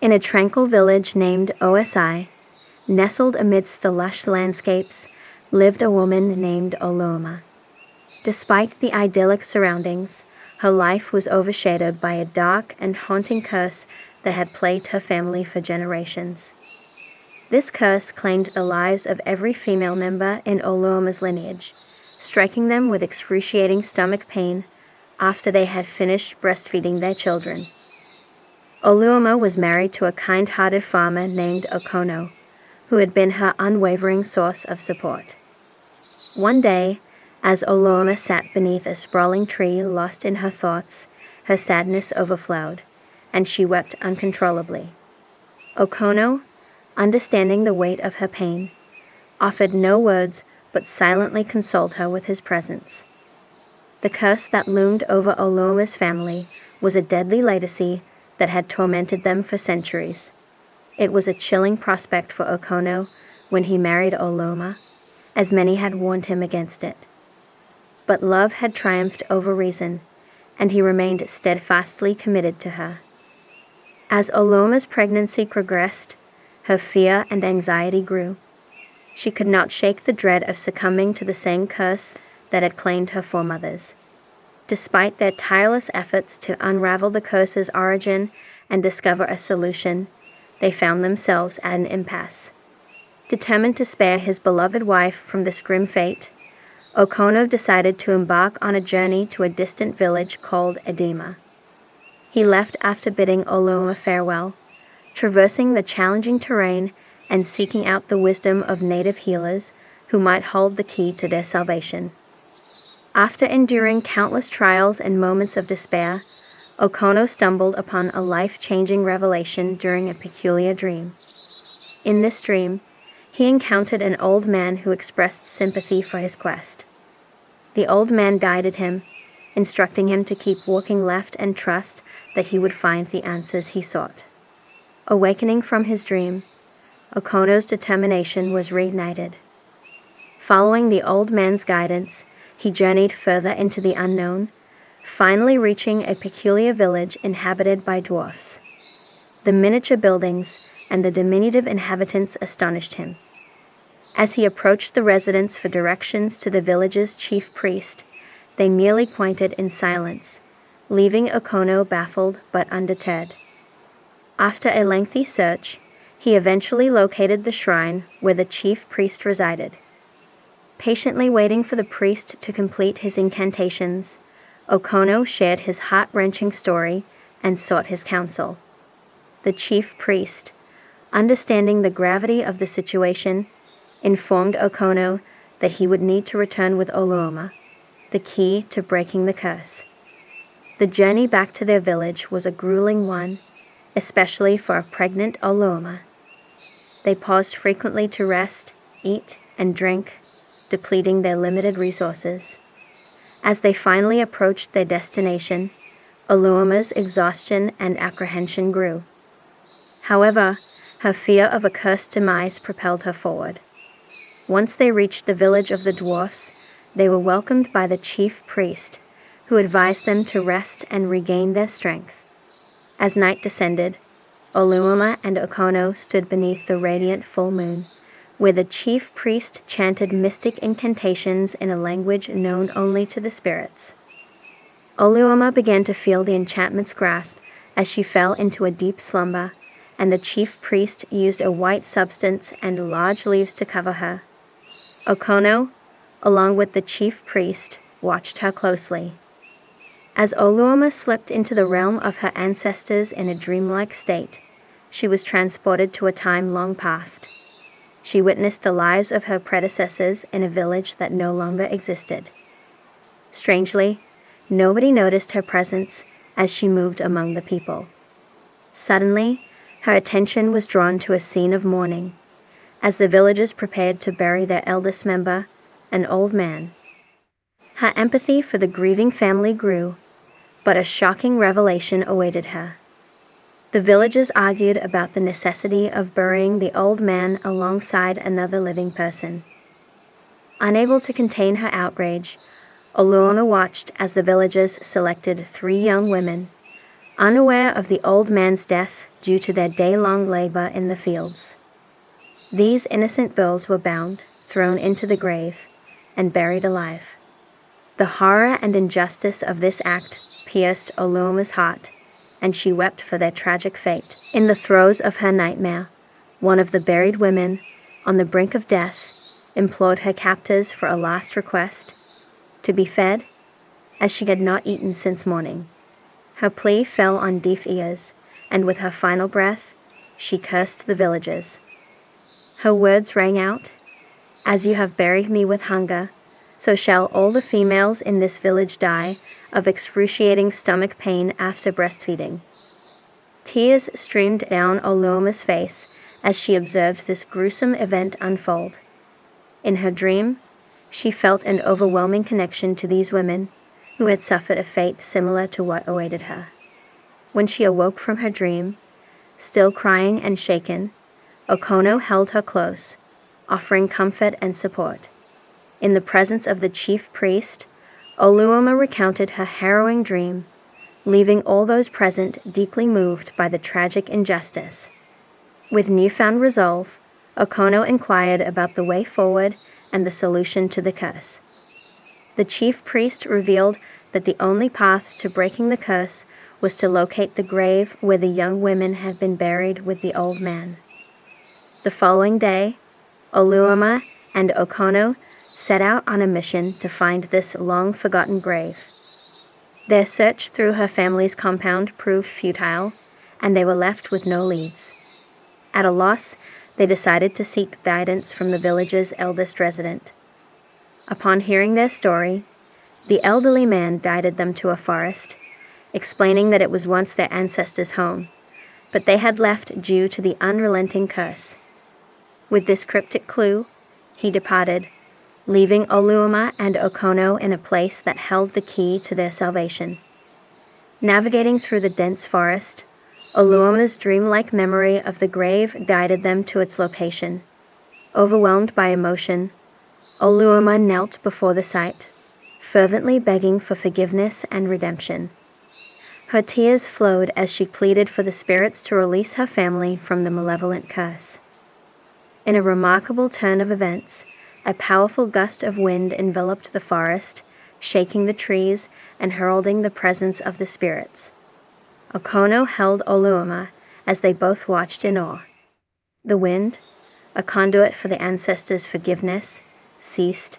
In a tranquil village named Osi, nestled amidst the lush landscapes, lived a woman named Oluoma. Despite the idyllic surroundings, her life was overshadowed by a dark and haunting curse that had plagued her family for generations. This curse claimed the lives of every female member in Oluoma's lineage, striking them with excruciating stomach pain after they had finished breastfeeding their children. Oluoma was married to a kind-hearted farmer named Okono, who had been her unwavering source of support. One day, as Oluoma sat beneath a sprawling tree lost in her thoughts, her sadness overflowed, and she wept uncontrollably. Okono, understanding the weight of her pain, offered no words but silently consoled her with his presence. The curse that loomed over Oluoma's family was a deadly legacy that had tormented them for centuries. It was a chilling prospect for Okono when he married Oluoma, as many had warned him against it. But love had triumphed over reason, and he remained steadfastly committed to her. As Oluoma's pregnancy progressed, her fear and anxiety grew. She could not shake the dread of succumbing to the same curse that had claimed her foremothers. Despite their tireless efforts to unravel the curse's origin and discover a solution, they found themselves at an impasse. Determined to spare his beloved wife from this grim fate, Okono decided to embark on a journey to a distant village called Edema. He left after bidding Oluoma farewell, traversing the challenging terrain and seeking out the wisdom of native healers who might hold the key to their salvation. After enduring countless trials and moments of despair, Okono stumbled upon a life-changing revelation during a peculiar dream. In this dream, he encountered an old man who expressed sympathy for his quest. The old man guided him, instructing him to keep walking left and trust that he would find the answers he sought. Awakening from his dream, Okono's determination was reignited. Following the old man's guidance, he journeyed further into the unknown, finally reaching a peculiar village inhabited by dwarfs. The miniature buildings and the diminutive inhabitants astonished him. As he approached the residence for directions to the village's chief priest, they merely pointed in silence, leaving Okono baffled but undeterred. After a lengthy search, he eventually located the shrine where the chief priest resided. Patiently waiting for the priest to complete his incantations, Okono shared his heart-wrenching story and sought his counsel. The chief priest, understanding the gravity of the situation, informed Okono that he would need to return with Oluoma, the key to breaking the curse. The journey back to their village was a grueling one, especially for a pregnant Oluoma. They paused frequently to rest, eat, and drink, depleting their limited resources. As they finally approached their destination, Oluoma's exhaustion and apprehension grew. However, her fear of a cursed demise propelled her forward. Once they reached the village of the dwarfs, they were welcomed by the chief priest, who advised them to rest and regain their strength. As night descended, Oluoma and Okono stood beneath the radiant full moon, where the chief priest chanted mystic incantations in a language known only to the spirits. Oluoma began to feel the enchantment's grasp as she fell into a deep slumber, and the chief priest used a white substance and large leaves to cover her. Okono, along with the chief priest, watched her closely. As Oluoma slipped into the realm of her ancestors in a dreamlike state, she was transported to a time long past. She witnessed the lives of her predecessors in a village that no longer existed. Strangely, nobody noticed her presence as she moved among the people. Suddenly, her attention was drawn to a scene of mourning, as the villagers prepared to bury their eldest member, an old man. Her empathy for the grieving family grew, but a shocking revelation awaited her. The villagers argued about the necessity of burying the old man alongside another living person. Unable to contain her outrage, Oluoma watched as the villagers selected 3 young women, unaware of the old man's death, due to their day-long labor in the fields. These innocent girls were bound, thrown into the grave, and buried alive. The horror and injustice of this act pierced Oluoma's heart, and she wept for their tragic fate. In the throes of her nightmare, one of the buried women, on the brink of death, implored her captors for a last request: to be fed, as she had not eaten since morning. Her plea fell on deaf ears, and with her final breath, she cursed the villagers. Her words rang out, "As you have buried me with hunger, so shall all the females in this village die of excruciating stomach pain after breastfeeding." Tears streamed down Oluoma's face as she observed this gruesome event unfold. In her dream, she felt an overwhelming connection to these women who had suffered a fate similar to what awaited her. When she awoke from her dream, still crying and shaken, Okono held her close, offering comfort and support. In the presence of the chief priest, Oluoma recounted her harrowing dream, leaving all those present deeply moved by the tragic injustice. With newfound resolve, Okono inquired about the way forward and the solution to the curse. The chief priest revealed that the only path to breaking the curse was to locate the grave where the young women had been buried with the old man. The following day, Oluoma and Okono set out on a mission to find this long-forgotten grave. Their search through her family's compound proved futile, and they were left with no leads. At a loss, they decided to seek guidance from the village's eldest resident. Upon hearing their story, the elderly man guided them to a forest, explaining that it was once their ancestors' home, but they had left due to the unrelenting curse. With this cryptic clue, he departed, leaving Oluoma and Okono in a place that held the key to their salvation. Navigating through the dense forest, Oluoma's dreamlike memory of the grave guided them to its location. Overwhelmed by emotion, Oluoma knelt before the site, fervently begging for forgiveness and redemption. Her tears flowed as she pleaded for the spirits to release her family from the malevolent curse. In a remarkable turn of events, a powerful gust of wind enveloped the forest, shaking the trees and heralding the presence of the spirits. Okono held Oluoma as they both watched in awe. The wind, a conduit for the ancestors' forgiveness, ceased,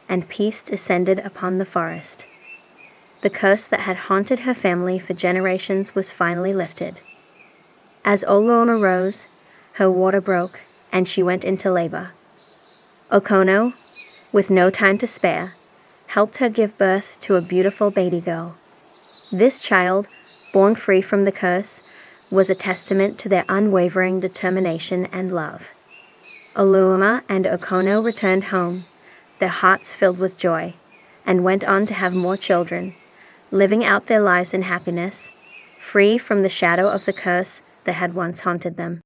and peace descended upon the forest. The curse that had haunted her family for generations was finally lifted. As Oluoma rose, her water broke, and she went into labor. Okono, with no time to spare, helped her give birth to a beautiful baby girl. This child, born free from the curse, was a testament to their unwavering determination and love. Oluoma and Okono returned home, their hearts filled with joy, and went on to have more children, living out their lives in happiness, free from the shadow of the curse that had once haunted them.